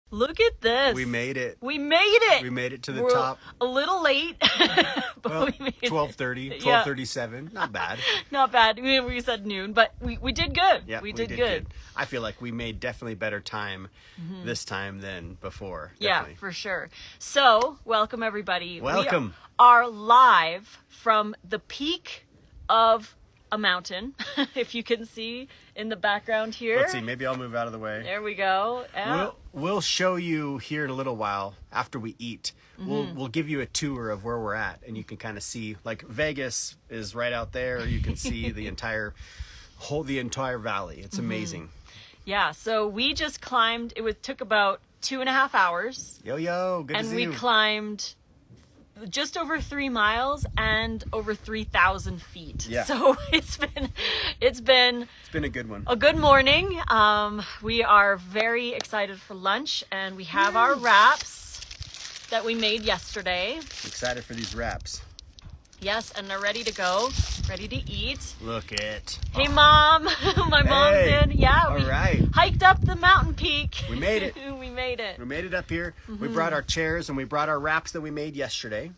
Look at this. We made it. We made it. We made it to the We're top. A little late, but Well, we made it. 12:30, Yeah. 12:37. Not bad. Not bad. We said noon, but we did good. Yeah, we did good. I feel like we made definitely better time this time than before. Yeah, Definitely. for sure. So, welcome everybody. Welcome. We are live from the peak of a mountain, if you can see in the background here. Let's see. Maybe I'll move out of the way. There we go. Yeah. We'll show you here in a little while after we eat. We'll give you a tour of where we're at, and you can kind of see, like, Vegas is right out there. You can see the entire valley. It's amazing. Yeah. So we just climbed. Took about 2.5 hours. Yo, good to see you. And we climbed just over 3 miles and over 3,000 feet. Yeah. So it's been a good one. a good morning. We are very excited for lunch, and we have our wraps that we made yesterday. Excited for these wraps. Yes, and they're ready to go, ready to eat. Look it. Hey, Mom. My mom's in. Yeah, we all right. hiked up the mountain peak. We made it. We made it. We made it up here. We brought our chairs and we brought our wraps that we made yesterday.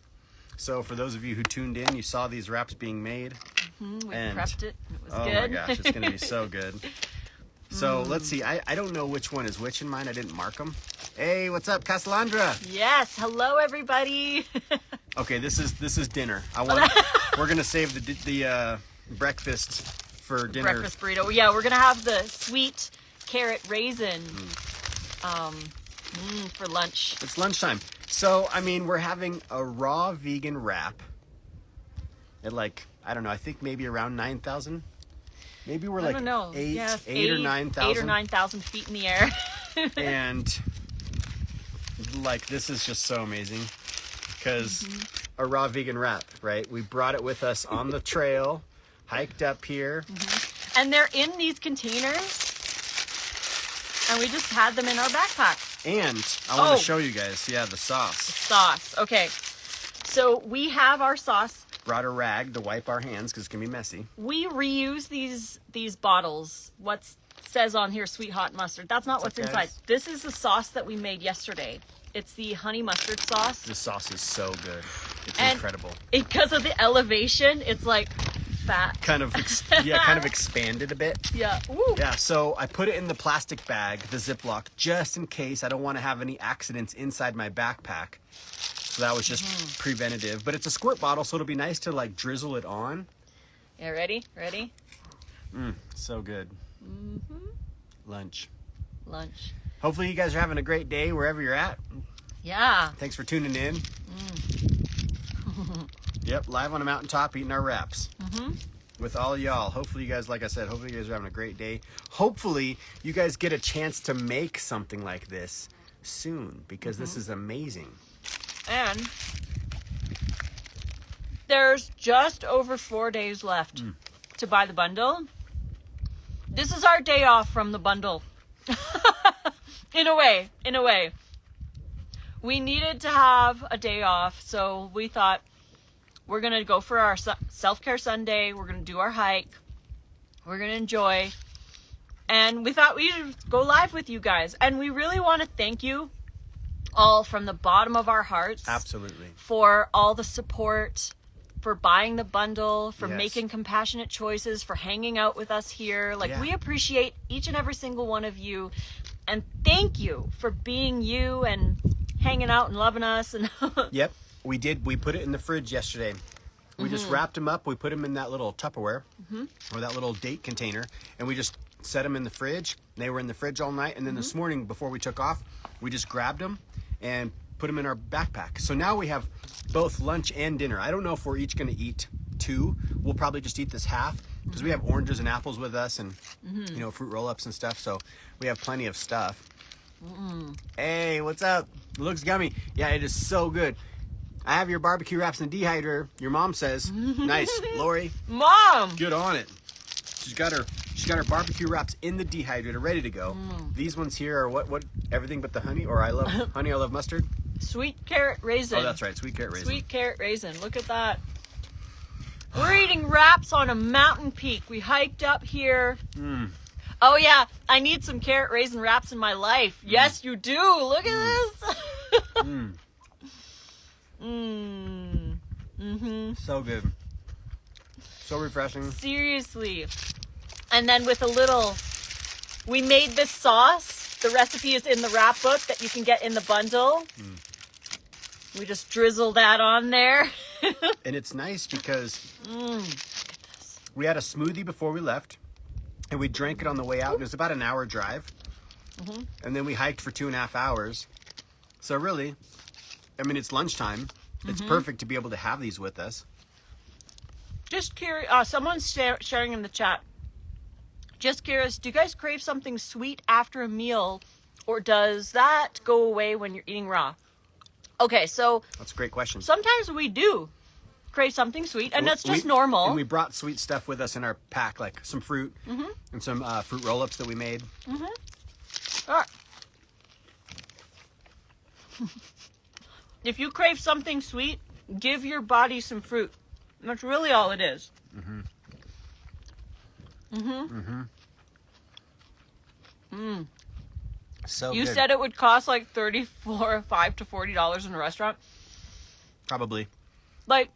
So for those of you who tuned in, you saw these wraps being made. We prepped it. It was Oh good. my gosh, it's going to be so good. So let's see. I don't know which one is which in mine. I didn't mark them. Hey, what's up, Casalandra? Yes. Hello, everybody. Okay, this is dinner. We're going to save the breakfast for dinner. Breakfast burrito. Yeah, we're gonna have the sweet carrot raisin for lunch. It's lunchtime. So, I mean, we're having a raw vegan wrap at, like, I don't know, I think maybe around 9,000. Maybe we're like I don't know. eight Yes, or 9,000. 8 or 9,000 feet in the air. And like, this is just so amazing because a raw vegan wrap, right? We brought it with us on the trail, hiked up here. And they're in these containers. And we just had them in our backpack. And I want to show you guys, the sauce. Sauce. Okay. So we have our sauce. Brought a rag to wipe our hands because it's going to be messy. We reuse these bottles. What says on here, sweet hot mustard. That's not what's inside. This is the sauce that we made yesterday. It's the honey mustard sauce. The sauce is so good. It's And incredible. Because of the elevation, it's like fat. Kind of expanded a bit. Yeah. Ooh. Yeah, so I put it in the plastic bag, the Ziploc, just in case. I don't want to have any accidents inside my backpack. So that was just preventative. But it's a squirt bottle, so it'll be nice to, like, drizzle it on. Yeah, ready? Ready? So good. Lunch. Hopefully you guys are having a great day wherever you're at. Yeah. Thanks for tuning in. Yep, live on a mountaintop eating our wraps. With all of y'all. Hopefully you guys, like I said, hopefully you guys are having a great day. Hopefully you guys get a chance to make something like this soon, because this is amazing. And there's just over 4 days left to buy the bundle. This is our day off from the bundle. In a way. We needed to have a day off, so we thought we're going to go for our self-care Sunday. We're going to do our hike. We're going to enjoy. And we thought we should go live with you guys. And we really want to thank you all from the bottom of our hearts. Absolutely. For all the support, for buying the bundle, for Yes. making compassionate choices, for hanging out with us here. We appreciate each and every single one of you. And thank you for being you and hanging out and loving us. And Yep, we did. We put it in the fridge yesterday. We just wrapped them up. We put them in that little Tupperware or that little date container, and we just set them in the fridge. They were in the fridge all night, and then this morning before we took off, we just grabbed them and put them in our backpack. So now we have both lunch and dinner. I don't know if we're each going to eat 2. We'll probably just eat this half because we have oranges and apples with us, and fruit roll-ups and stuff. So we have plenty of stuff. Hey, what's up? It looks yummy. Yeah, it is so good. I have your barbecue wraps in the dehydrator. Your mom says, nice, Lori. Mom! Good on it. She's got her barbecue wraps in the dehydrator, ready to go. These ones here are what? Everything but the honey, or I love honey, I love mustard. Sweet carrot raisin. Oh, that's right, sweet carrot raisin. Sweet carrot raisin. Look at that. We're eating wraps on a mountain peak. We hiked up here. Oh yeah, I need some carrot raisin wraps in my life. Yes, you do. Look at this. So good. So refreshing. Seriously. And then with a little, we made this sauce. The recipe is in the wrap book that you can get in the bundle. We just drizzle that on there. And it's nice because we had a smoothie before we left, and we drank it on the way out. It was about an hour drive. And then we hiked for 2.5 hours. So really, I mean, it's lunchtime. It's perfect to be able to have these with us. Just curious, someone's sharing in the chat. Just curious, do you guys crave something sweet after a meal, or does that go away when you're eating raw? Okay, so That's a great question. sometimes we do crave something sweet, and that's just normal. And we brought sweet stuff with us in our pack, like some fruit and some fruit roll-ups that we made. Alright. If you crave something sweet, give your body some fruit. That's really all it is. So You good. said it would cost like $5 to $40 in a restaurant. Probably. Like,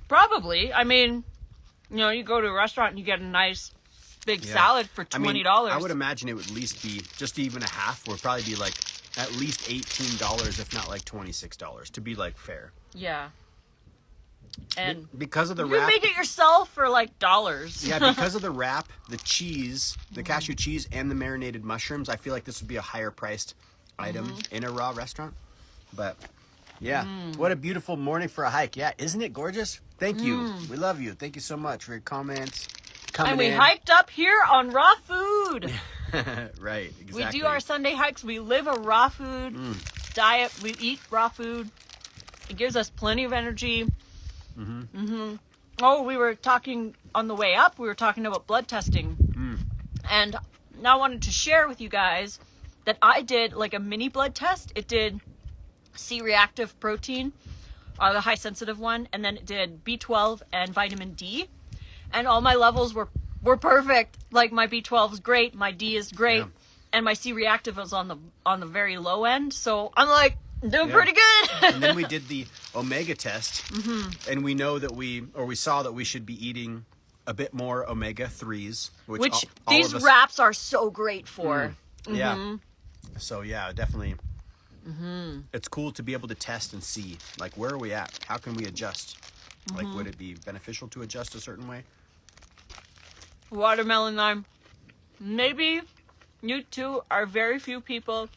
probably. I mean, you know, you go to a restaurant and you get a nice big salad for $20. I mean, I would imagine it would at least be, just even a half, would probably be like at least $18, if not like $26, to be like fair. Yeah. And Because of the you can wrap. make it yourself for like dollars. Yeah, because of the wrap, the cheese, the cashew cheese, and the marinated mushrooms, I feel like this would be a higher priced item in a raw restaurant. But yeah, what a beautiful morning for a hike. Yeah, isn't it gorgeous? Thank you. We love you. Thank you so much for your comments. Coming And we in. hiked up here on raw food. Right, exactly. We do our Sunday hikes. We live a raw food diet. We eat raw food. It gives us plenty of energy. Oh, we were talking on the way up. We were talking about blood testing. And now I wanted to share with you guys that I did like a mini blood test. It did C-reactive protein, the high sensitive one. And then it did B12 and vitamin D. And all my levels were perfect. Like my B12 is great. My D is great. Yeah. And my C-reactive was on the very low end. So I'm like, doing pretty good. And then we did the omega test, and we know that we saw that we should be eating a bit more omega-3s, which all these of us, wraps are so great for. Yeah. So yeah, definitely. It's cool to be able to test and see, like, where are we at? How can we adjust? Like, would it be beneficial to adjust a certain way? Watermelon lime. Maybe you two are very few people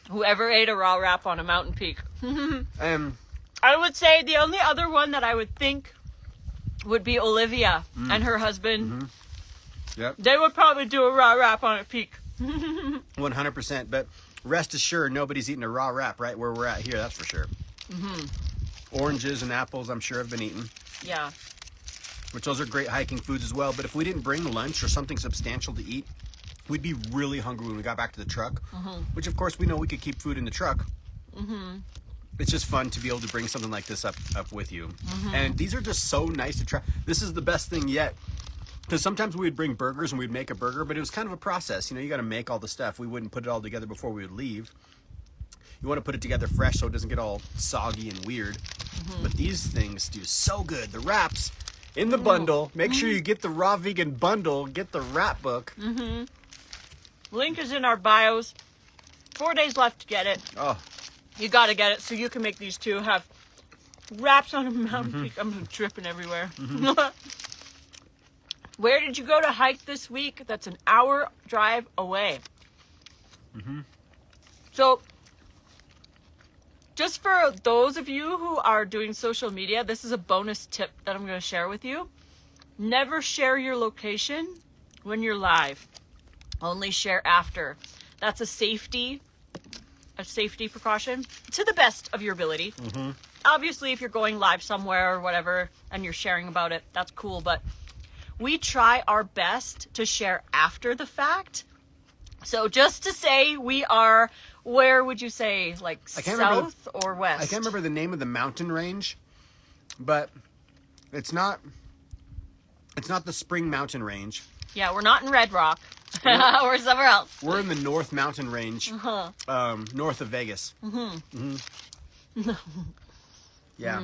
who ever ate a raw wrap on a mountain peak. I would say the only other one that I would think would be Olivia and her husband. Yep. They would probably do a raw wrap on a peak. 100%. But rest assured, nobody's eating a raw wrap right where we're at here. That's for sure. Oranges and apples, I'm sure, have been eaten. Yeah. Which those are great hiking foods as well. But if we didn't bring lunch or something substantial to eat, we'd be really hungry when we got back to the truck. Which, of course, we know we could keep food in the truck. It's just fun to be able to bring something like this up with you. And these are just so nice to try. This is the best thing yet. Because sometimes we would bring burgers and we'd make a burger, but it was kind of a process. You know, you got to make all the stuff. We wouldn't put it all together before we would leave. You want to put it together fresh so it doesn't get all soggy and weird. But these things do so good. The wraps in the bundle. Make sure you get the raw vegan bundle. Get the wrap book. Link is in our bios. 4 days left to get it. Oh, You gotta get it so you can make these two. Have wraps on a mountain peak. I'm tripping everywhere. Where did you go to hike this week? That's an hour drive away. So, just for those of you who are doing social media, this is a bonus tip that I'm going to share with you. Never share your location when you're live. Only share after. That's a safety precaution to the best of your ability. Obviously, if you're going live somewhere or whatever and you're sharing about it, that's cool. But we try our best to share after the fact. So just to say we are, where would you say, like south or west? I can't remember the name of the mountain range, but it's not the Spring Mountain Range. Yeah. we're not in Red Rock. We're somewhere else. We're in the North Mountain Range, north of Vegas. Yeah.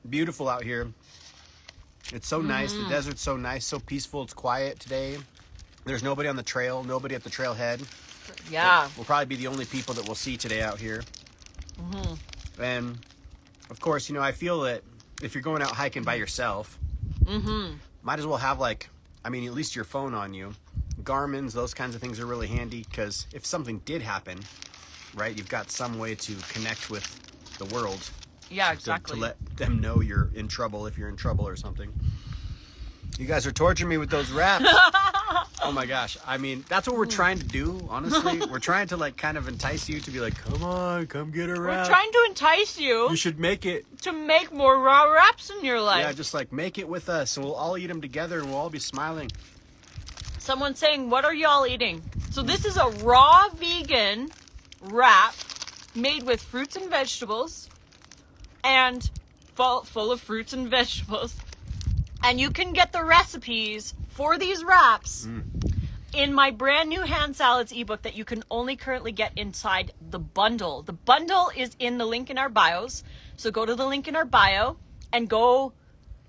Beautiful out here. It's so nice. The desert's so nice, so peaceful. It's quiet today. There's nobody on the trail, nobody at the trailhead. Yeah. We'll probably be the only people that we'll see today out here. And, of course, you know, I feel that if you're going out hiking by yourself, might as well have, like, I mean, at least your phone on you. Garmin's, those kinds of things are really handy because if something did happen, right, you've got some way to connect with the world. Yeah, exactly. To let them know you're in trouble if you're in trouble or something. You guys are torturing me with those wraps. Oh my gosh. I mean, that's what we're trying to do, honestly. We're trying to, like, kind of entice you to be like, come on, come get a wrap. We're trying to entice you. You should make it. To make more raw wraps in your life. Yeah, just like make it with us and we'll all eat them together and we'll all be smiling. Someone's saying, what are y'all eating? So this is a raw vegan wrap made with fruits and vegetables and full of fruits and vegetables. And you can get the recipes for these wraps in my brand new hand salads ebook that you can only currently get inside the bundle. The bundle is in the link in our bios. So go to the link in our bio and go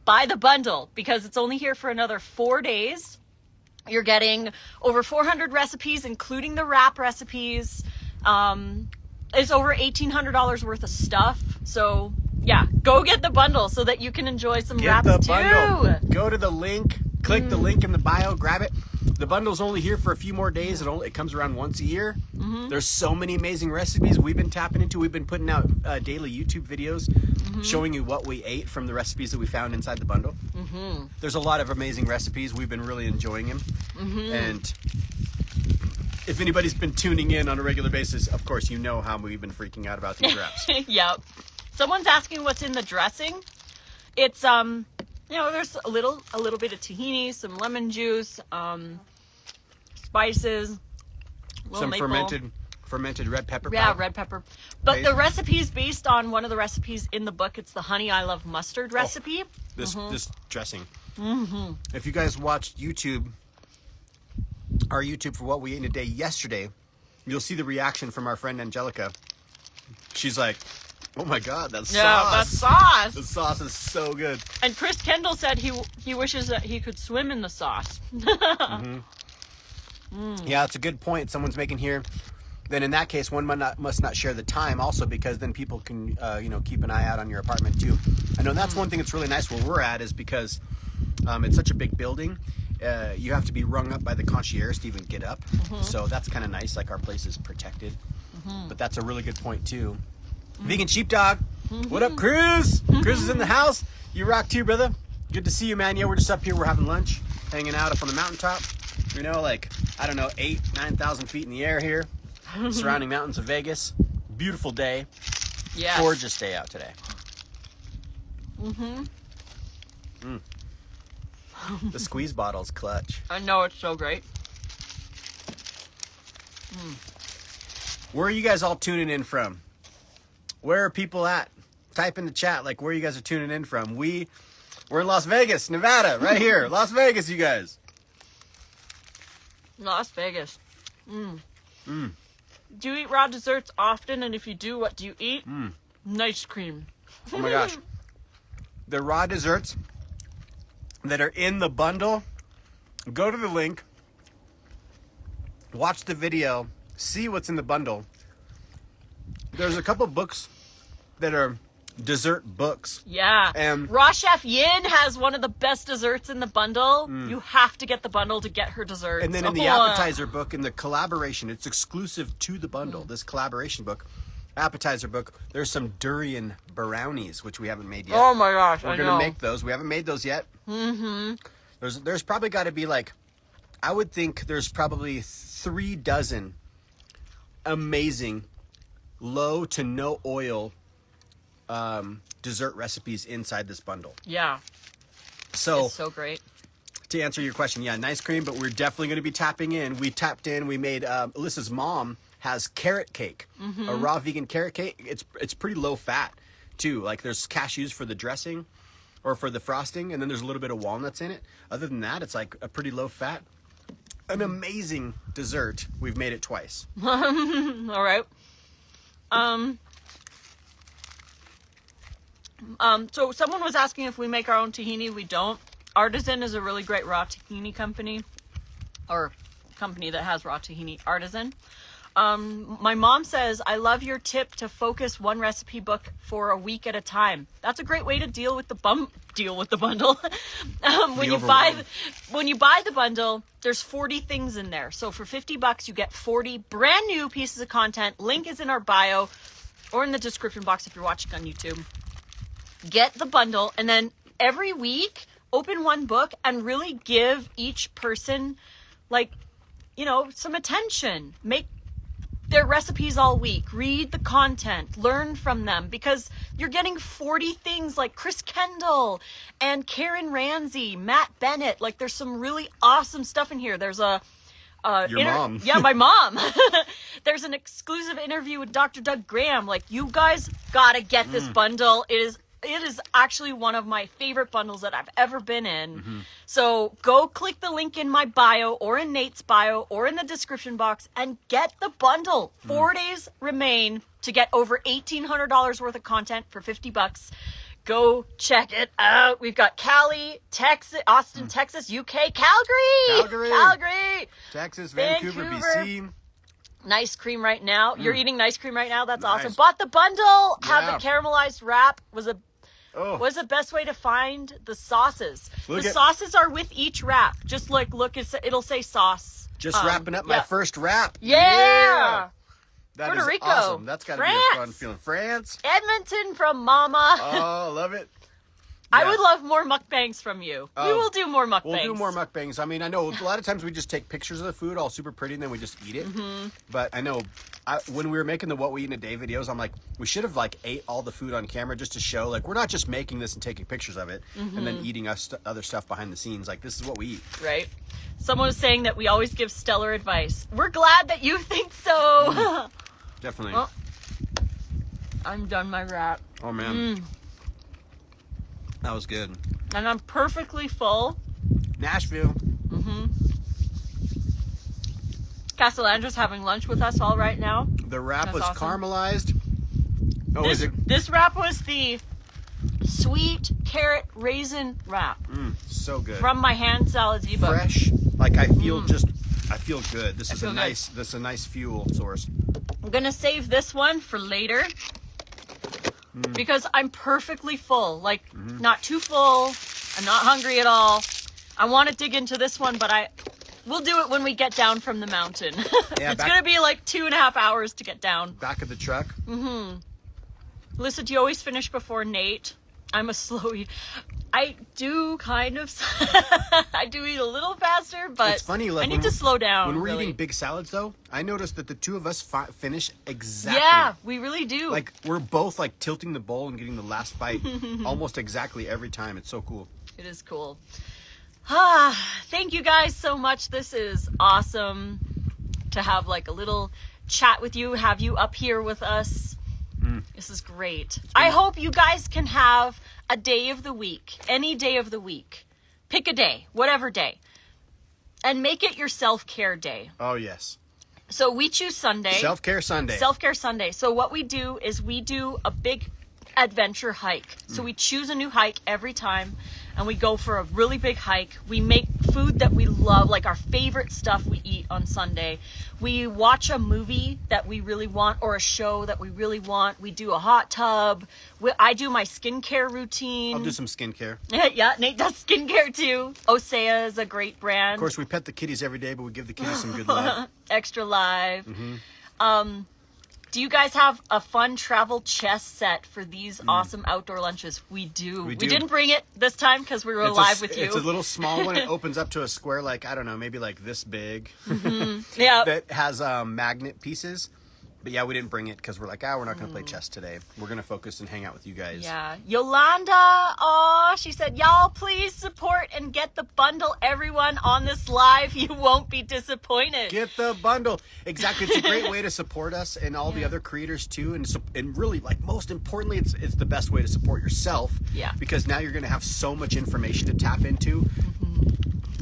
buy the bundle because it's only here for another 4 days. You're getting over 400 recipes, including the wrap recipes. It's over $1,800 worth of stuff. So yeah, go get the bundle so that you can enjoy some wraps too. Bundle. Go to the link, click the link in the bio, grab it. The bundle's only here for a few more days. It comes around once a year. There's so many amazing recipes we've been tapping into. We've been putting out daily YouTube videos showing you what we ate from the recipes that we found inside the bundle. There's a lot of amazing recipes. We've been really enjoying them. And if anybody's been tuning in on a regular basis, of course, you know how we've been freaking out about these wraps. Yep. Someone's asking what's in the dressing. It's you know, there's a little bit of tahini, some lemon juice, spices, some maple. fermented red pepper. Yeah, powder. red pepper. But the recipe's based on one of the recipes in the book. It's the honey I love mustard recipe. This dressing. If you guys watched our YouTube for what we ate in a day yesterday, you'll see the reaction from our friend Angelica. She's like, oh my God, that's sauce. Yeah, that's sauce. The sauce is so good. And Chris Kendall said he wishes that he could swim in the sauce. Yeah, that's a good point someone's making here. Then in that case, one must not share the time also because then people can, keep an eye out on your apartment too. I know that's one thing that's really nice where we're at is because it's such a big building. You have to be rung up by the concierge to even get up. So that's kind of nice. Like our place is protected. But that's a really good point too. Vegan Sheepdog. What up, Cruz? Cruz is in the house. You rock too, brother. Good to see you, man. Yeah, we're just up here. We're having lunch, hanging out up on the mountaintop. 9,000 feet in the air here. Surrounding mountains of Vegas. Beautiful day. Yeah. Gorgeous day out today. The squeeze bottle's clutch. I know, it's so great. Where are you guys all tuning in from? Where are people at? Type in the chat like where you guys are tuning in from. We're in Las Vegas, Nevada, right here. Las Vegas, you guys. Las Vegas. Do you eat raw desserts often? And if you do, what do you eat? Ice cream. Oh my gosh. The raw desserts that are in the bundle, go to the link, watch the video, see what's in the bundle. There's a couple books that are dessert books. Yeah. And Raw Chef Yin has one of the best desserts in the bundle. You have to get the bundle to get her dessert. And then in the appetizer book, in the collaboration, it's exclusive to the bundle, this collaboration book, appetizer book, there's some durian brownies, which we haven't made yet. Oh my gosh, We're going to make those. We haven't made those yet. There's probably got to be I would think there's probably 3 dozen amazing low to no oil dessert recipes inside this bundle. Yeah. So, it's so great. To answer your question, yeah, nice cream, but we're definitely going to be tapping in. We tapped in. We made Lissa's mom has carrot cake, a raw vegan carrot cake. It's pretty low fat too. Like there's cashews for the dressing. or for the frosting, and then there's a little bit of walnuts in it. Other than that, it's like a pretty low fat. An amazing dessert. We've made it twice. All right. So someone was asking if we make our own tahini. We don't. Artisan is a really great raw tahini company, or company that has raw tahini. Artisan. My mom says, I love your tip to focus one recipe book for a week at a time. That's a great way to deal with the bundle. When you buy the bundle, there's 40 things in there. So for $50, you get 40 brand new pieces of content. Link is in our bio or in the description box if you're watching on YouTube. Get the bundle, and then every week, open one book and really give each person, like, you know, some attention. Make their recipes all week. Read the content. Learn from them, because you're getting 40 things like Chris Kendall and Karen Ramsey, Matt Bennett. Like, there's some really awesome stuff in here. There's a Your mom. Yeah, my mom. There's an exclusive interview with Dr. Doug Graham. Like, you guys gotta get this bundle. It is actually one of my favorite bundles that I've ever been in. Mm-hmm. So go click the link in my bio or in Nate's bio or in the description box and get the bundle. 4 days remain to get over $1,800 worth of content for $50. Go check it out. We've got Cali, Texas, Austin, Texas, UK, Calgary, Texas, Vancouver, BC. Nice cream right now. You're eating nice cream right now. That's awesome. Bought the bundle. Yeah. Have the caramelized wrap. Was the best way to find the sauces. Sauces are with each wrap. Just like look, it'll say sauce. Just wrapping up my first wrap. Yeah. That Puerto is Rico. Awesome. That's got to be a fun feeling. France. Edmonton from Mama. Oh, love it. I would love more mukbangs from you. We will do more mukbangs. We'll do more mukbangs. I mean, I know a lot of times we just take pictures of the food all super pretty and then we just eat it. Mm-hmm. But I know when we were making the What We Eat in a Day videos, I'm like, we should have like ate all the food on camera just to show like we're not just making this and taking pictures of it and then eating other stuff behind the scenes. Like, this is what we eat. Right. Someone was saying that we always give stellar advice. We're glad that you think so. Definitely. Well, I'm done my wrap. Oh, man. That was good. And I'm perfectly full. Nashville. Castellandra's having lunch with us all right now. The wrap was awesome. Caramelized. Oh, This wrap was the sweet carrot raisin wrap. So good. From my hand salads ebook. Fresh. Like, I feel good. This is a nice fuel source. I'm gonna save this one for later. Because I'm perfectly full. Like, not too full. I'm not hungry at all. I want to dig into this one, but we'll do it when we get down from the mountain. Yeah, it's going to be like 2.5 hours to get down. Back of the truck. Lissa, do you always finish before Nate? I'm a slow eater. I do kind of. I do eat a little faster, but it's funny, like, I need to slow down. When we're eating big salads, though, I noticed that the two of us finish exactly. Yeah, we really do. Like, we're both like tilting the bowl and getting the last bite almost exactly every time. It's so cool. It is cool. Thank you guys so much. This is awesome to have like a little chat with you, have you up here with us. This is great. I hope you guys can have a day of the week, any day of the week. Pick a day, whatever day, and make it your self-care day. Oh, yes. So we choose Sunday. Self-care Sunday. Self-care Sunday. So what we do is we do a big adventure hike. So we choose a new hike every time and we go for a really big hike. We make food that we love, like our favorite stuff we eat on Sunday. We watch a movie that we really want or a show that we really want. We do a hot tub. I do my skincare routine. I'll do some skincare. Yeah, Nate does skincare too. Osea is a great brand. Of course, we pet the kitties every day, but we give the kitties some good love. Extra live. Do you guys have a fun travel chest set for these awesome outdoor lunches? We do. We didn't bring it this time because we were live with you. It's a little small one. It opens up to a square, like, I don't know, maybe like this big. Yeah. That has magnet pieces But yeah, we didn't bring it because we're like, we're not going to play chess today. We're going to focus and hang out with you guys. Yeah. Yolanda, she said, y'all please support and get the bundle. Everyone on this live, you won't be disappointed. Get the bundle. Exactly. It's a great way to support us and all the other creators too. And really, like, most importantly, it's the best way to support yourself. Yeah. Because now you're going to have so much information to tap into.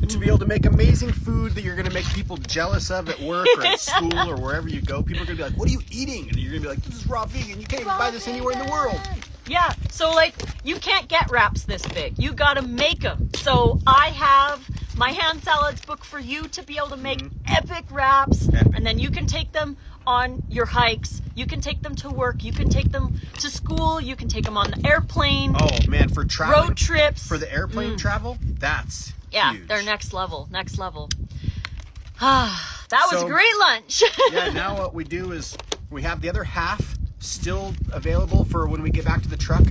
To be able to make amazing food that you're going to make people jealous of at work or at school or wherever you go. People are going to be like, what are you eating? And you're going to be like, this is raw vegan. You can't even buy this anywhere in the world. Yeah, so like, you can't get wraps this big. You got to make them. So I have my hand salads book for you to be able to make epic wraps. And then you can take them on your hikes. You can take them to work. You can take them to school. You can take them on the airplane. Oh, man, for travel. Road trips. For the airplane travel, that's huge. They're next level. That was a great lunch. Yeah, now what we do is we have the other half still available for when we get back to the truck.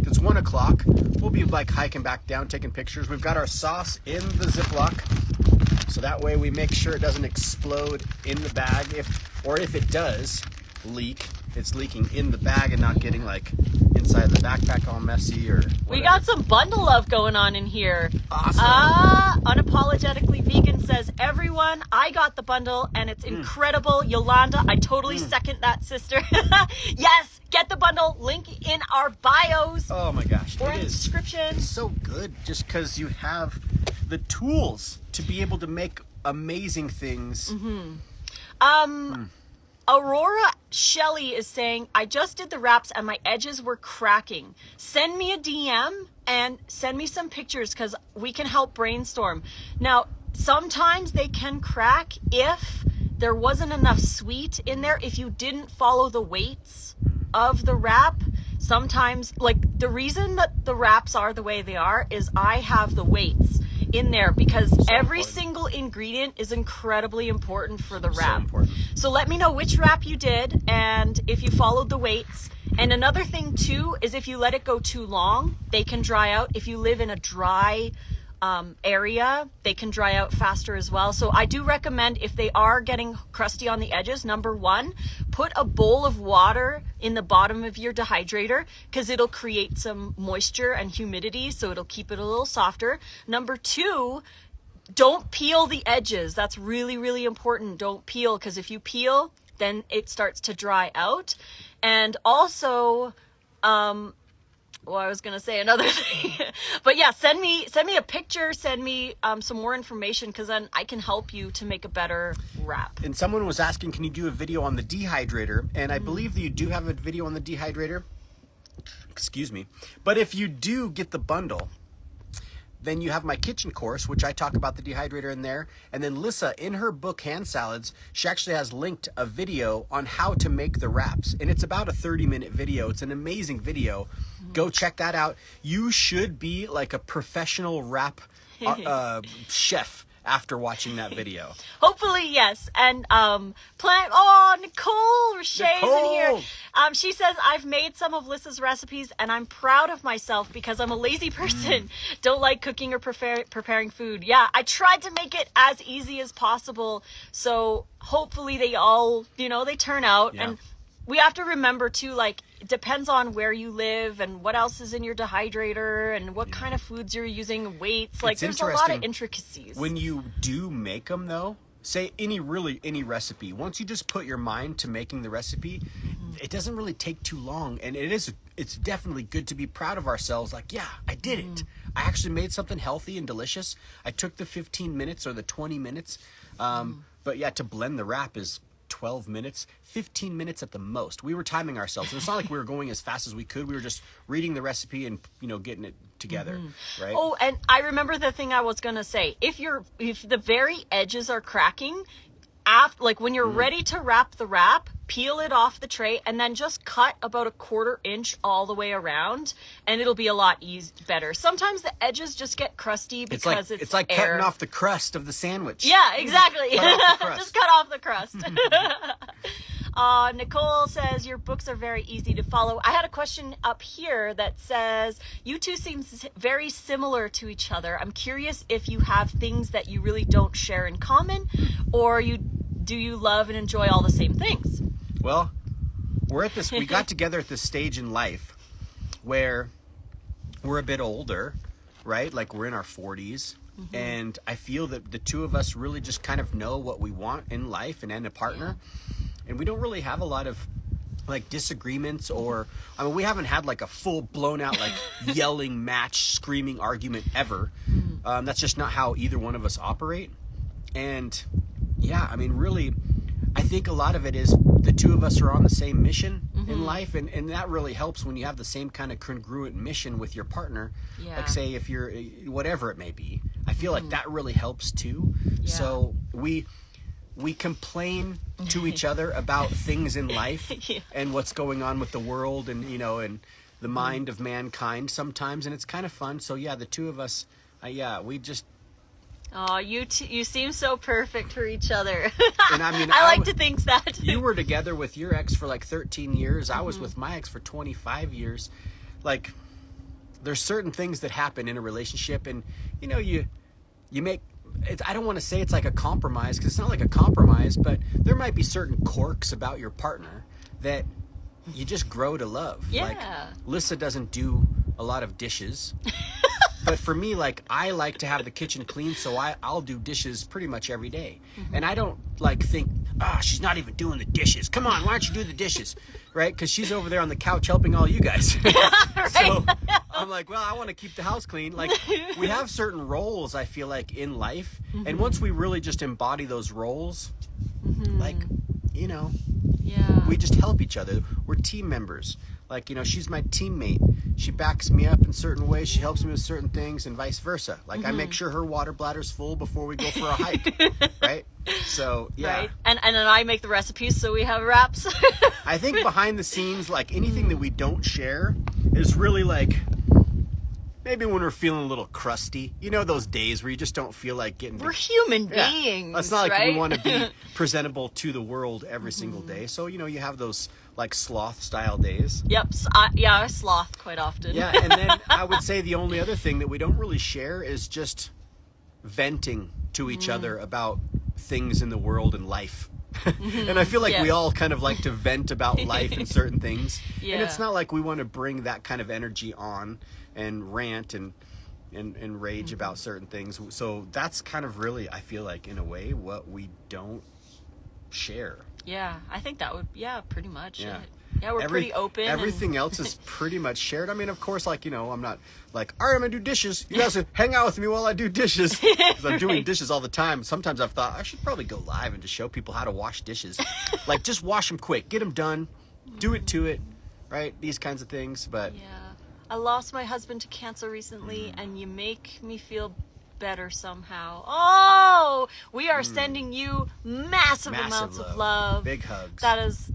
It's 1 o'clock. We'll be like hiking back down, taking pictures. We've got our sauce in the Ziploc, so that way we make sure it doesn't explode in the bag. If it does leak, it's leaking in the bag and not getting like inside the backpack all messy or whatever. We got some bundle love going on in here. Awesome. Unapologetically Vegan says, everyone, I got the bundle and it's incredible. Yolanda, I totally second that, sister. Yes, get the bundle. Link in our bios. Oh my gosh. Or in the description. It's so good just because you have the tools to be able to make amazing things. Aurora Shelley is saying, I just did the wraps and my edges were cracking. Send me a DM and send me some pictures because we can help brainstorm. Now, sometimes they can crack if there wasn't enough sweet in there. If you didn't follow the weights of the wrap, sometimes, like, the reason that the wraps are the way they are is I have the weights in there because every single ingredient is incredibly important for the wrap. So let me know which wrap you did and if you followed the weights. And another thing too is if you let it go too long, they can dry out. If you live in a dry area, they can dry out faster as well. So I do recommend, if they are getting crusty on the edges, number one, put a bowl of water in the bottom of your dehydrator because it'll create some moisture and humidity, so it'll keep it a little softer. Number two, don't peel the edges. That's really, really important. Don't peel, because if you peel, then it starts to dry out. And also, well, I was going to say another thing, but yeah, send me a picture, send me some more information, because then I can help you to make a better wrap. And someone was asking, can you do a video on the dehydrator? And I believe that you do have a video on the dehydrator. Excuse me. But if you do get the bundle, then you have my kitchen course, which I talk about the dehydrator in there. And then Lissa, in her book, Hand Salads, she actually has linked a video on how to make the wraps. And it's about a 30-minute video. It's an amazing video. Go check that out. You should be like a professional wrap chef after watching that video. Hopefully, yes. And Nicole Richey's in here. She says, I've made some of Lissa's recipes and I'm proud of myself because I'm a lazy person. Don't like cooking or preparing food. Yeah, I tried to make it as easy as possible. So hopefully they all, they turn out. Yeah. And we have to remember too, like, it depends on where you live and what else is in your dehydrator and what kind of foods you're using, weights. Like, there's a lot of intricacies. When you do make them, though, say any recipe, once you just put your mind to making the recipe, it doesn't really take too long. And it's definitely good to be proud of ourselves. Like, yeah, I did it. I actually made something healthy and delicious. I took the 15 minutes or the 20 minutes. But yeah, to blend the wrap is 12 minutes, 15 minutes at the most. We were timing ourselves. And it's not like we were going as fast as we could. We were just reading the recipe and, getting it together, right? Oh, and I remember the thing I was going to say. If the very edges are cracking, when you're ready to wrap the wrap, peel it off the tray and then just cut about a 1/4 inch all the way around and it'll be a lot better. Sometimes the edges just get crusty because it's like air. cutting off the crust of the sandwich. Yeah, exactly. Just cut off the crust. Nicole says, your books are very easy to follow. I had a question up here that says, you two seem very similar to each other. I'm curious if you have things that you really don't share in common, or do you love and enjoy all the same things? Well, we got together at this stage in life where we're a bit older, right? Like we're in our 40s. Mm-hmm. And I feel that the two of us really just kind of know what we want in life and in a partner. Yeah. And we don't really have a lot of like disagreements or, I mean, we haven't had like a full blown out like yelling match, screaming argument ever. Mm-hmm. That's just not how either one of us operate. And yeah, I mean, really, I think a lot of it is the two of us are on the same mission in life, and that really helps when you have the same kind of congruent mission with your partner. Yeah. Like say if you're, whatever it may be, I feel like that really helps too. Yeah. So we complain to each other about things in life and what's going on with the world and, you know, and the mind of mankind sometimes, and it's kind of fun. So yeah, the two of us, we just... Oh, you seem so perfect for each other. And I mean, I like to think that. You were together with your ex for like 13 years. I was with my ex for 25 years. Like, there's certain things that happen in a relationship, and you know, you make. I don't want to say it's like a compromise because it's not like a compromise, but there might be certain quirks about your partner that you just grow to love. Yeah. Like, Lissa doesn't do a lot of dishes. But for me, like, I like to have the kitchen clean, so I'll do dishes pretty much every day. Mm-hmm. And I don't, like, think, she's not even doing the dishes. Come on, why don't you do the dishes? Right? Because she's over there on the couch helping all you guys. Right. So I'm like, well, I want to keep the house clean. Like, we have certain roles, I feel like, in life. Mm-hmm. And once we really just embody those roles, like, you know, we just help each other. We're team members. Like, you know, she's my teammate. She backs me up in certain ways. She helps me with certain things and vice versa. Like, I make sure her water bladder's full before we go for a hike. Right? So, yeah. Right. And then I make the recipes so we have wraps. I think behind the scenes, like, anything that we don't share is really, like, maybe when we're feeling a little crusty. You know those days where you just don't feel like getting... We're human beings, It's not like right? we want to be presentable to the world every single day. So, you know, you have those... like sloth-style days. Yep. I sloth quite often. Yeah, and then I would say the only other thing that we don't really share is just venting to each other about things in the world and life. And I feel like we all kind of like to vent about life and certain things. Yeah. And it's not like we want to bring that kind of energy on and rant and rage about certain things. So that's kind of really, I feel like, in a way, what we don't share. Yeah, I think that would, pretty much. Yeah, we're pretty open. Everything else is pretty much shared. I mean, of course, like, you know, I'm not like, all right, I'm going to do dishes. You guys hang out with me while I do dishes. Because I'm doing dishes all the time. Sometimes I've thought I should probably go live and just show people how to wash dishes. Like, just wash them quick. Get them done. Do it to it. Right? These kinds of things. But yeah. I lost my husband to cancer recently, and you make me feel better somehow. Oh, we are sending you massive amounts of love. Big hugs. That is,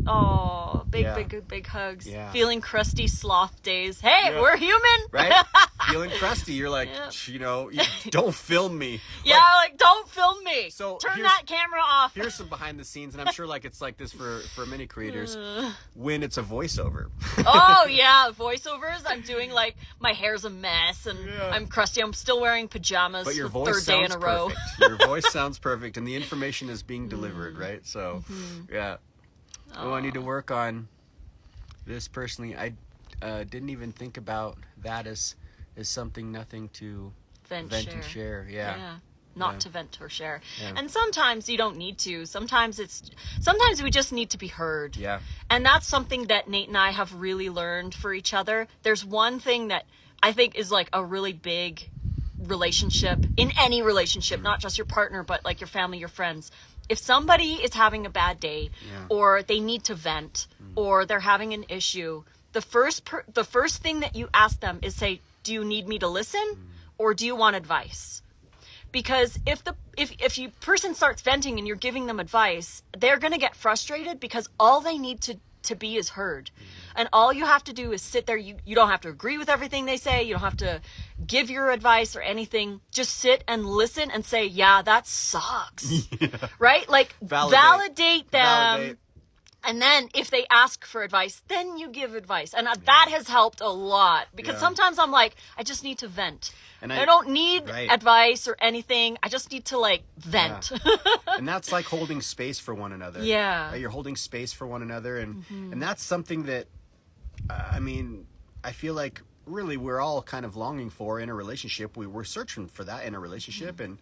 big hugs. Yeah. Feeling crusty sloth days. Hey, we're human. Right? Feeling crusty. You're like, you know, don't film me. Yeah, like don't film me. So turn that camera off. Here's some behind the scenes, and I'm sure like it's like this for many creators when it's a voiceover. Oh yeah, voiceovers. I'm doing like my hair's a mess and I'm crusty. I'm still wearing pajamas. But your for voice third day in a row. Perfect. Your voice sounds perfect, and the information is being delivered, right? So, Oh, I need to work on this personally. I didn't even think about that as something nothing to vent and share. Yeah. Not to vent or share. Yeah. And sometimes you don't need to. Sometimes we just need to be heard. Yeah. And that's something that Nate and I have really learned for each other. There's one thing that I think is like a really big relationship, in any relationship, not just your partner, but like your family, your friends. If somebody is having a bad day or they need to vent or they're having an issue, the first thing that you ask them is say, do you need me to listen or do you want advice? Because if you person starts venting and you're giving them advice, they're going to get frustrated because all they need to be is heard. And all you have to do is sit there. You don't have to agree with everything they say. You don't have to give your advice or anything. Just sit and listen and say, yeah, that sucks. Right? Like validate them. And then if they ask for advice, then you give advice. And that has helped a lot because sometimes I'm like, I just need to vent. And I don't need advice or anything. I just need to like vent. Yeah. And that's like holding space for one another. Yeah. Right? You're holding space for one another. And that's something that, I mean, I feel like really we're all kind of longing for in a relationship. We were searching for that in a relationship. And,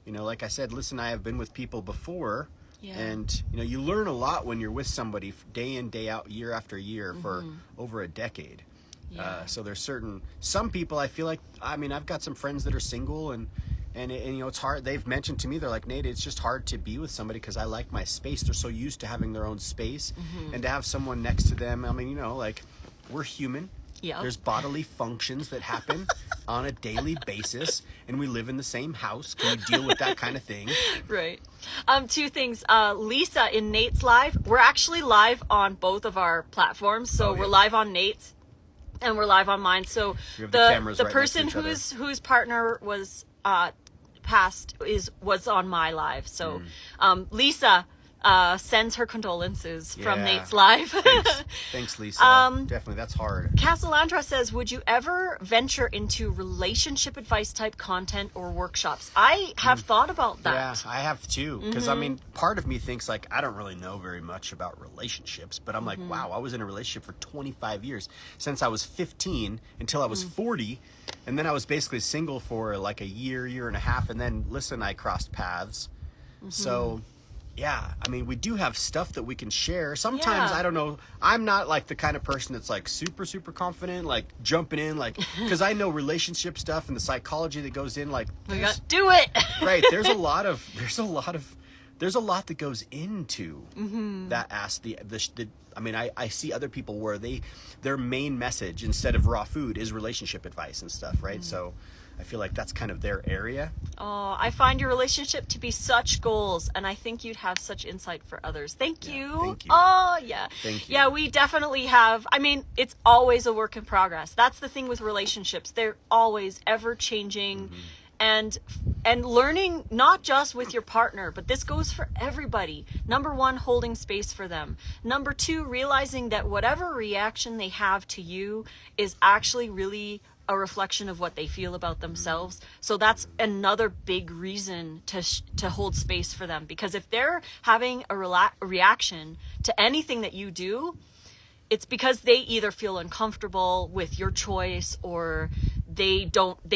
you know, like I said, Lissa and I have been with people before. Yeah. And, you know, you learn a lot when you're with somebody day in, day out, year after year for over a decade. Yeah. So there's some people I feel like, I mean, I've got some friends that are single and you know, it's hard. They've mentioned to me, they're like, Nate, it's just hard to be with somebody because I like my space. They're so used to having their own space and to have someone next to them. I mean, you know, like we're human. Yep. There's bodily functions that happen on a daily basis, and we live in the same house. Can you deal with that kind of thing? Right. Two things. Lissa, in Nate's live, we're actually live on both of our platforms. So we're live on Nate's and we're live on mine. So the person whose partner was passed was on my live. So Lissa sends her condolences from Nate's live. Thanks, Lissa. Definitely, that's hard. Casalandra says, would you ever venture into relationship advice type content or workshops? I have thought about that. Yeah, I have too. Because, I mean, part of me thinks, like, I don't really know very much about relationships. But I'm like, wow, I was in a relationship for 25 years. Since I was 15 until I was 40. And then I was basically single for like a year and a half. And then Lissa and I crossed paths. So... yeah, I mean, we do have stuff that we can share. Sometimes, I don't know, I'm not like the kind of person that's like super, super confident, like jumping in, like, because I know relationship stuff and the psychology that goes in, like, we got to do it. Right, there's a lot that goes into that I mean, I see other people where their main message instead of raw food is relationship advice and stuff, right? So I feel like that's kind of their area. Oh, I find your relationship to be such goals, and I think you'd have such insight for others. Thank you. Thank you. Oh, yeah. Thank you. Yeah, we definitely have. I mean, it's always a work in progress. That's the thing with relationships. They're always ever changing and learning, not just with your partner, but this goes for everybody. Number one, holding space for them. Number two, realizing that whatever reaction they have to you is actually really a reflection of what they feel about themselves. So that's another big reason to hold space for them, because if they're having a reaction to anything that you do, it's because they either feel uncomfortable with your choice or they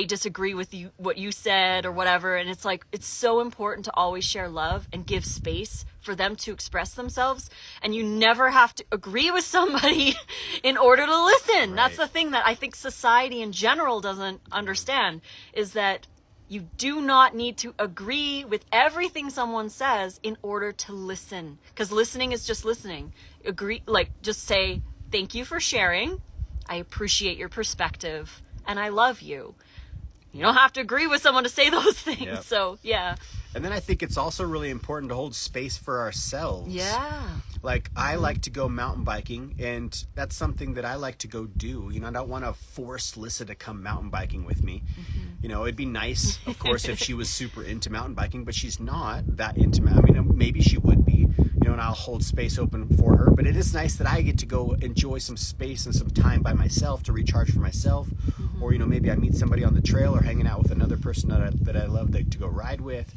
disagree with you, what you said or whatever. And it's like, it's so important to always share love and give space for them to express themselves. And you never have to agree with somebody in order to listen. Right. That's the thing that I think society in general doesn't understand, is that you do not need to agree with everything someone says in order to listen. Because listening is just listening. Just say, thank you for sharing. I appreciate your perspective. And I love you. You don't have to agree with someone to say those things. Yep. So, yeah. And then I think it's also really important to hold space for ourselves. Yeah. Like, I like to go mountain biking, and that's something that I like to go do. You know, I don't want to force Lissa to come mountain biking with me. You know, it'd be nice, of course, if she was super into mountain biking, but she's not that into I mean, maybe she would be, you know, and I'll hold space open for her. But it is nice that I get to go enjoy some space and some time by myself to recharge for myself. Or, you know, maybe I meet somebody on the trail or hanging out with another person that I love to go ride with.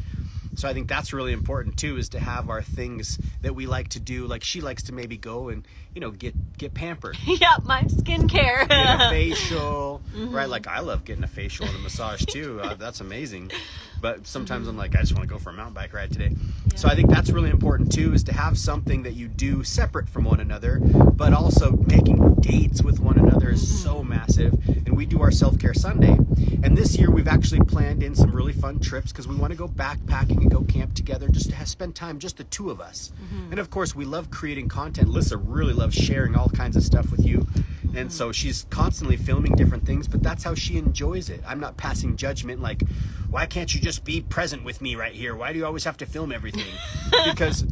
So I think that's really important too, is to have our things that we like to do. Like, she likes to maybe go and, you know, get pampered. Yeah, my skincare. Get a facial, right? Like, I love getting a facial and a massage too. That's amazing. But sometimes I'm like, I just want to go for a mountain bike ride today. Yeah. So I think that's really important too, is to have something that you do separate from one another, but also making dates with one another is so massive. And we do our self-care Sunday. And this year we've actually planned in some really fun trips because we want to go backpacking and go camp together, just to spend time, just the two of us. And of course, we love creating content. Lissa really loves sharing all kinds of stuff with you. And so she's constantly filming different things, but that's how she enjoys it. I'm not passing judgment like, why can't you just be present with me right here? Why do you always have to film everything? Because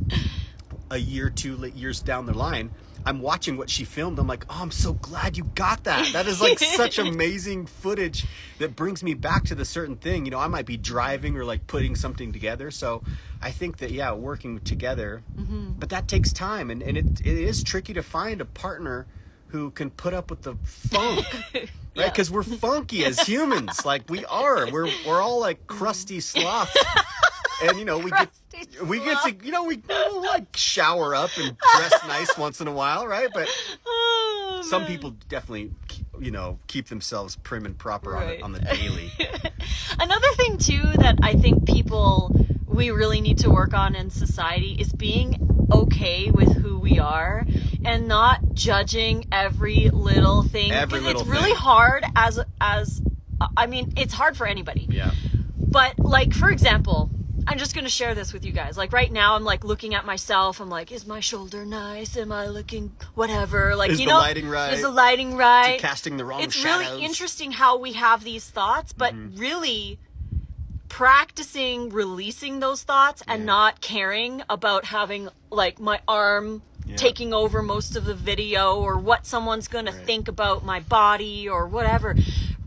a year, 2 years down the line, I'm watching what she filmed. I'm like, oh, I'm so glad you got that. That is like such amazing footage that brings me back to the certain thing. You know, I might be driving or like putting something together. So I think that, yeah, working together, but that takes time. And it is tricky to find a partner who can put up with the funk, right? Because we're funky as humans. Like we are. We're all like crusty sloths. And, you know, we get to, you know, we'll like shower up and dress nice once in a while, right? But some people definitely, you know, keep themselves prim and proper on the daily. Another thing, too, that I think we really need to work on in society is being okay with who we are and not judging every little thing. It's really hard I mean, it's hard for anybody. Yeah. But, like, for example, I'm just going to share this with you guys. Like right now I'm like looking at myself. I'm like, is my shoulder nice? Am I looking whatever? Like, is the lighting right? Is the lighting right? Casting the wrong it's shadows. Really interesting how we have these thoughts, but really practicing releasing those thoughts and not caring about having like my arm taking over most of the video or what someone's going to think about my body or whatever.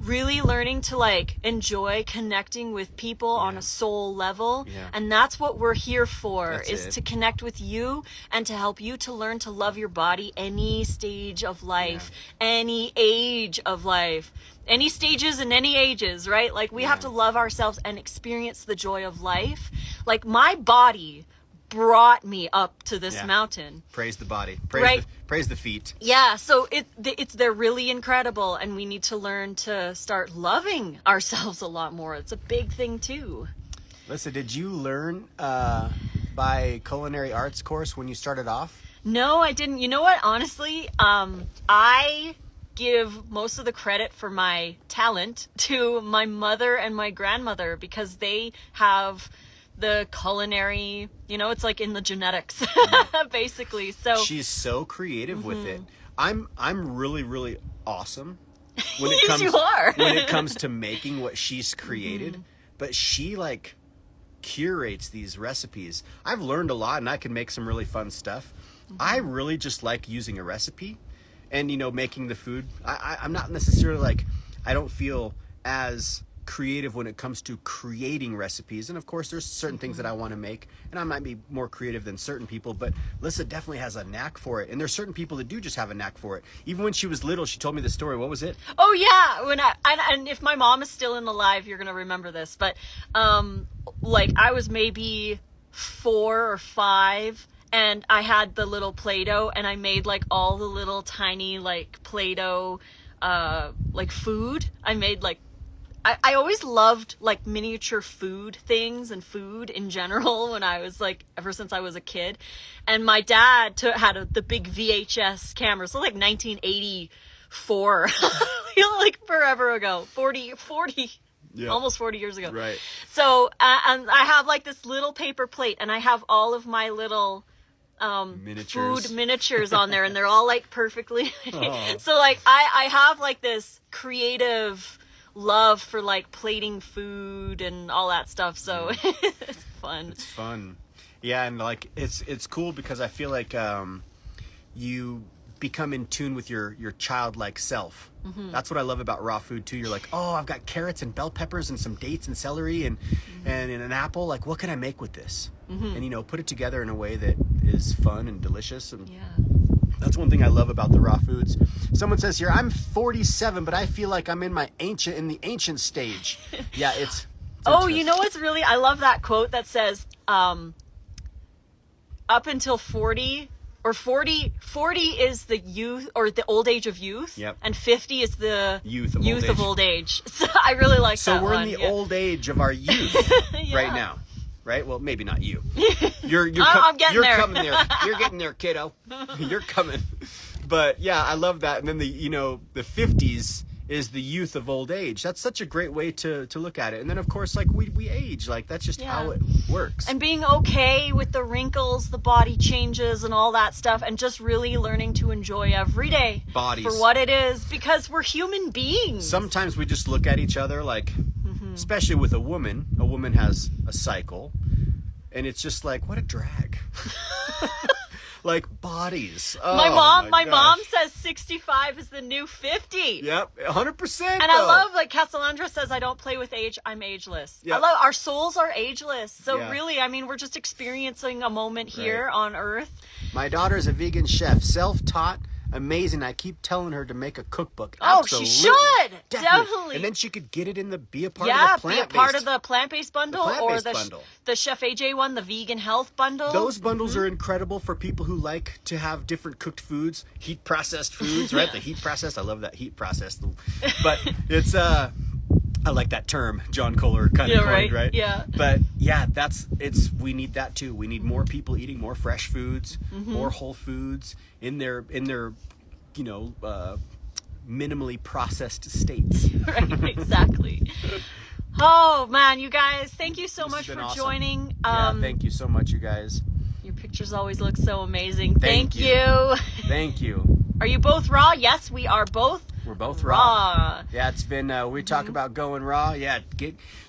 Really learning to like enjoy connecting with people on a soul level. And that's what we're here for, to connect with you and to help you to learn to love your body any stage of life, any age of life, any stages and any ages, right? Like we have to love ourselves and experience the joy of life. Like my body brought me up to this mountain. Praise the body. Praise the feet. Yeah, so they're really incredible, and we need to learn to start loving ourselves a lot more. It's a big thing too. Lissa, did you learn by culinary arts course when you started off? No, I didn't. You know what? Honestly, I give most of the credit for my talent to my mother and my grandmother because they have the culinary, you know, it's like in the genetics, basically. So she's so creative with it. I'm really, really awesome when it yes, comes you are. when it comes to making what she's created. But she like curates these recipes. I've learned a lot, and I can make some really fun stuff. I really just like using a recipe, and you know, making the food. I'm not necessarily like, I don't feel as creative when it comes to creating recipes, and of course there's certain things that I want to make, and I might be more creative than certain people, but Lissa definitely has a knack for it, and there's certain people that do just have a knack for it. Even when she was little, she told me the story. What was it? Oh yeah, when and if my mom is still alive, you're gonna remember this, but like I was maybe 4 or 5, and I had the little Play-Doh, and I made like all the little tiny like Play-Doh like food. I made like I always loved like miniature food things and food in general when I was like, ever since I was a kid. And my dad had the big VHS camera. So like 1984, like forever ago, 40, almost 40 years ago. Right. So, and I have like this little paper plate, and I have all of my little food miniatures on there, and they're all like perfectly. So like I have like this creative love for like plating food and all that stuff, so it's fun. It's fun. Yeah, and like it's cool because I feel like you become in tune with your childlike self. That's what I love about raw food too. You're like, oh, I've got carrots and bell peppers and some dates and celery and an apple. Like, what can I make with this? And you know, put it together in a way that is fun and delicious. And that's one thing I love about the raw foods. Someone says here, I'm 47, but I feel like I'm in the ancient stage. Yeah, it's oh, you know what's really, I love that quote that says, up until 40 is the youth or the old age of youth. Yep. And 50 is the youth of old age. So I really like that one. So we're in the old age of our youth right now. Right? Well, maybe not you. I'm getting there. You're coming there. You're getting there, kiddo. You're coming. But yeah, I love that. And then the 50s is the youth of old age. That's such a great way to look at it. And then of course, like we age. Like that's just how it works. And being okay with the wrinkles, the body changes and all that stuff, and just really learning to enjoy every day bodies for what it is, because we're human beings. Sometimes we just look at each other like, especially with a woman has a cycle, and it's just like, what a drag. like bodies. Oh, my gosh. mom says 65 is the new 50. Yep, 100%. And I love, like, Castellandra says, I don't play with age, I'm ageless. Yep. I love, our souls are ageless. So Yeah. really, I mean, we're just experiencing a moment here on Earth. My daughter's a vegan chef, self-taught, amazing. I keep telling her to make a cookbook. Oh, Absolutely. she should! Definitely. And then she could get it in be a part Yeah, of the plant-based. be a part of the plant-based bundle or bundle. the Chef AJ one, the vegan health bundle. Those bundles are incredible for people who like to have different cooked foods, heat processed foods, right? The heat processed. I love that heat processed. But it's I like that term, John Kohler kind of coined, right? Yeah. But yeah, we need that too. We need more people eating more fresh foods, more whole foods in their minimally processed states. Right, exactly. Oh man, you guys, thank you so much has for been awesome. joining. Thank you so much, you guys. Your pictures always look so amazing. Thank you. you. Thank you. Are you both raw? Yes, we are both. We're both raw. Raw. Yeah, it's been, we talk about going raw. Yeah,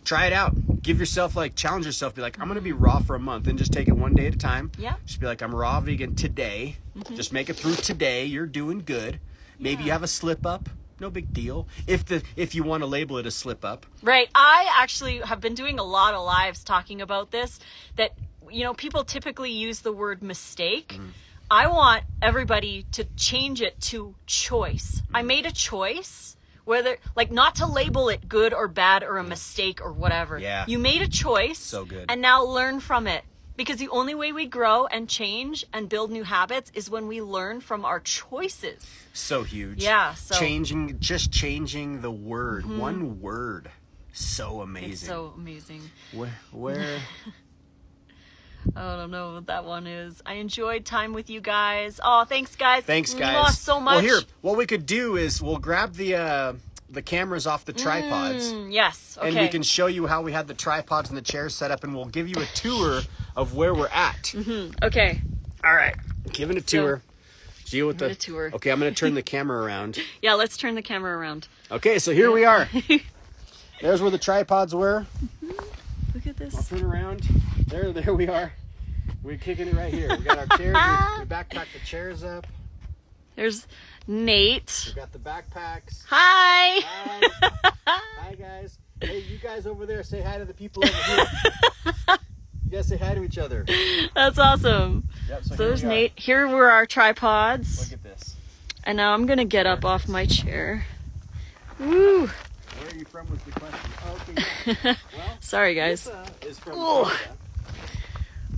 try it out. Give yourself, challenge yourself. Be like, I'm going to be raw for a month and just take it one day at a time. Yeah. Just be like, I'm raw vegan today. Just make it through today. You're doing good. Maybe you have a slip up. No big deal. If you want to label it a slip up. Right. I actually have been doing a lot of lives talking about this, that, people typically use the word mistake. I want everybody to change it to choice. I made a choice, whether, not to label it good or bad or a mistake or whatever. Yeah. You made a choice. So good. And now learn from it. Because the only way we grow and change and build new habits is when we learn from our choices. So huge. Yeah. So changing the word. One word. So amazing. it's so amazing. Where I don't know what that one is. I enjoyed time with you guys. Oh, thanks, guys. Thanks, guys. Mwah, so much. Well, here, what we could do is we'll grab the cameras off the tripods. Yes. Okay. And we can show you how we had the tripods and the chairs set up, and we'll give you a tour of where we're at. Okay. All right. Giving a tour. Deal with a tour. Okay, I'm going to turn the camera around. Yeah, let's turn the camera around. Okay, so here we are. There's where the tripods were. Look at I'll this. turn around. There we are. We're kicking it right here. We got our chairs. We backpacked the chairs up. There's Nate. We got the backpacks. Hi. Hi. Hi, guys. Hey, you guys over there, say hi to the people over here. You guys say hi to each other. That's awesome. Yep, So here there's we are. Nate. Here were our tripods. Look at this. And now I'm going to get up off my chair. Woo. Where are you from was the question. Oh, okay, yeah. Well, Sorry, guys. Lissa is from Ooh. Canada.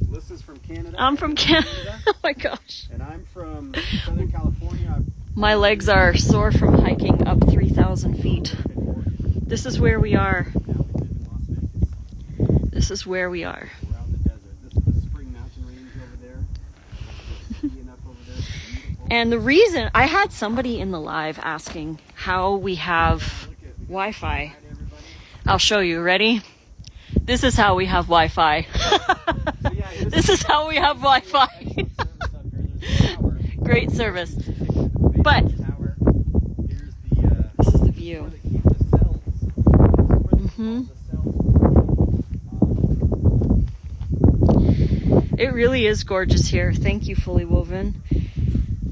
Lissa's from Canada. I'm from Canada. Oh my gosh. And I'm from Southern California. My legs are sore from hiking up 3,000 feet. This is where we are. This is where we are. We're out in the desert. This is the Spring Mountain Range over there. Skiing up over there. It's beautiful. And the reason, I had somebody in the live asking how we have Wi-Fi. I'll show you. Ready? This is how we have Wi-Fi. So, yeah, This is how we have Wi-Fi. Great service. But here's the this is the view. where they keep the cells. It really is gorgeous here. Thank you, Fully Woven.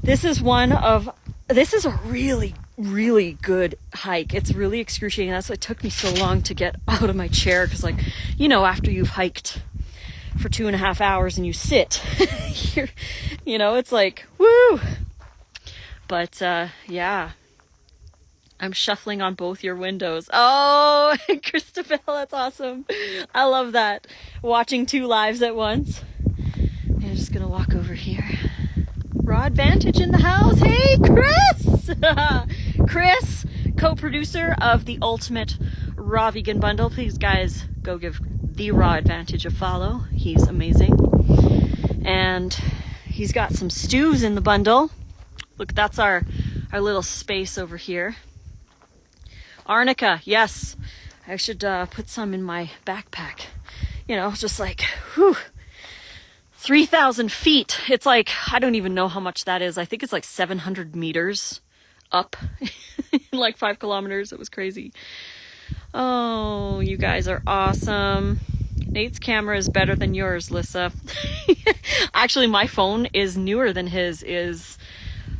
This is a really, really good hike. It's really excruciating. That's why it took me so long to get out of my chair. Because, after you've hiked for 2.5 hours and you sit, it's like, woo. But, yeah. I'm shuffling on both your windows. Oh, Christabel, that's awesome. I love that. Watching 2 lives at once. I'm just gonna walk over here. Raw Advantage in the house. Hey, Chris! Chris, co-producer of the Ultimate Raw Vegan Bundle. Please, guys, go give the Raw Advantage a follow. He's amazing. And he's got some stews in the bundle. Look, that's our little space over here. Arnica, yes. I should put some in my backpack. Just like, whew. 3,000 feet. It's like, I don't even know how much that is. I think it's like 700 meters up in like 5 kilometers. It was crazy. Oh, you guys are awesome. Nate's camera is better than yours, Lissa. Actually, my phone is newer than his is.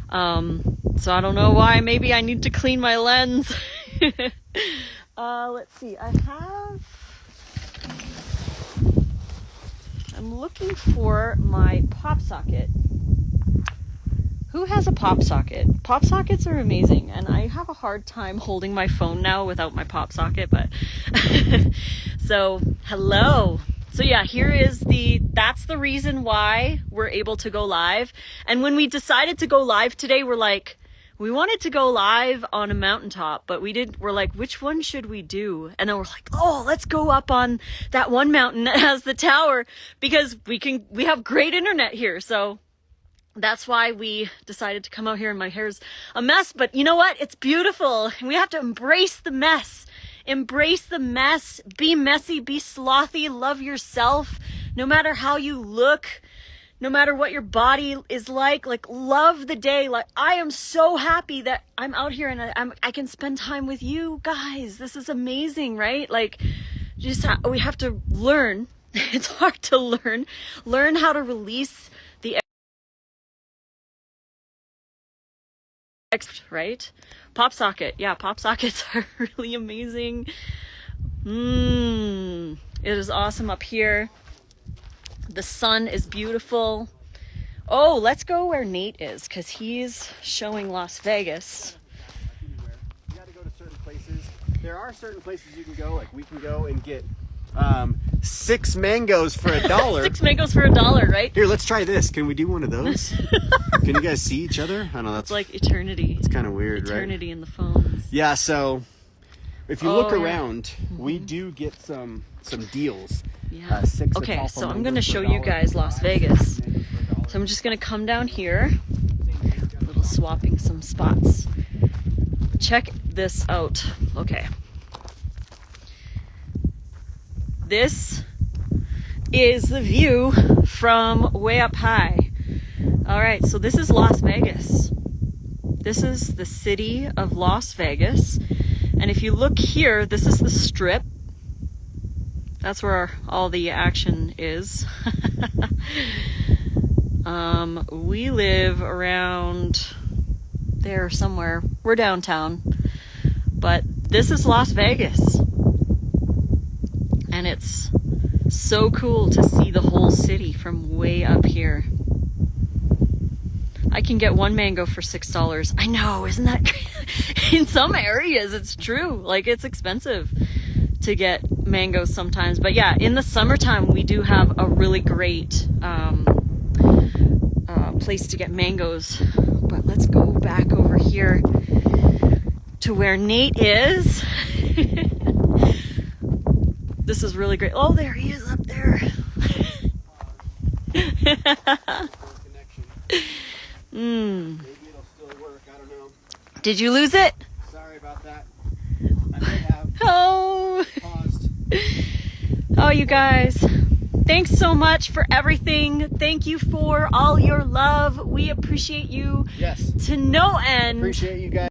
So I don't know why. Maybe I need to clean my lens. Let's see. I'm looking for my pop socket. Who has a pop socket? Pop sockets are amazing, and I have a hard time holding my phone now without my pop socket, but so hello. So yeah, that's the reason why we're able to go live. And when we decided to go live today, we wanted to go live on a mountaintop, but we're like, which one should we do? And then we're like, oh, let's go up on that one mountain that has the tower, because we have great internet here. So that's why we decided to come out here, and my hair's a mess, but you know what? It's beautiful. We have to embrace the mess. Embrace the mess. Be messy, be slothy, love yourself. No matter how you look, no matter what your body is like love the day. Like, I am so happy that I'm out here and I can spend time with you guys. This is amazing, right? Like, we have to learn. It's hard to learn how to release the right? Pop socket. Yeah, pop sockets are really amazing. It is awesome up here. The sun is beautiful. Oh, let's go where Nate is, because he's showing Las Vegas. You gotta go to certain places. There are certain places you can go, like we can go and get 6 mangoes for $1. 6 mangoes for $1, right? Here, let's try this. Can we do one of those? Can you guys see each other? I know that's like eternity. It's kind of weird, eternity, right? Eternity in the phones. Yeah, so if you look around, we do get some deals. Yeah. Okay, so I'm going to show you guys Las Vegas. So I'm just going to come down here. A little swapping some spots. Check this out. Okay. This is the view from way up high. All right, so this is Las Vegas. This is the city of Las Vegas. And if you look here, this is the Strip. That's where all the action is. We live around there somewhere. We're downtown. But this is Las Vegas. And it's so cool to see the whole city from way up here. I can get 1 mango for $6. I know, isn't that great? In some areas, it's true. Like, it's expensive to get mangoes sometimes. But yeah, in the summertime, we do have a really great place to get mangoes. But let's go back over here to where Nate is. This is really great. Oh, there he is up there. Maybe it'll still work. I don't know. Did you lose it? Sorry about that. I may have paused. Oh, you guys. Thanks so much for everything. Thank you for all your love. We appreciate you. Yes. To no end. Appreciate you guys.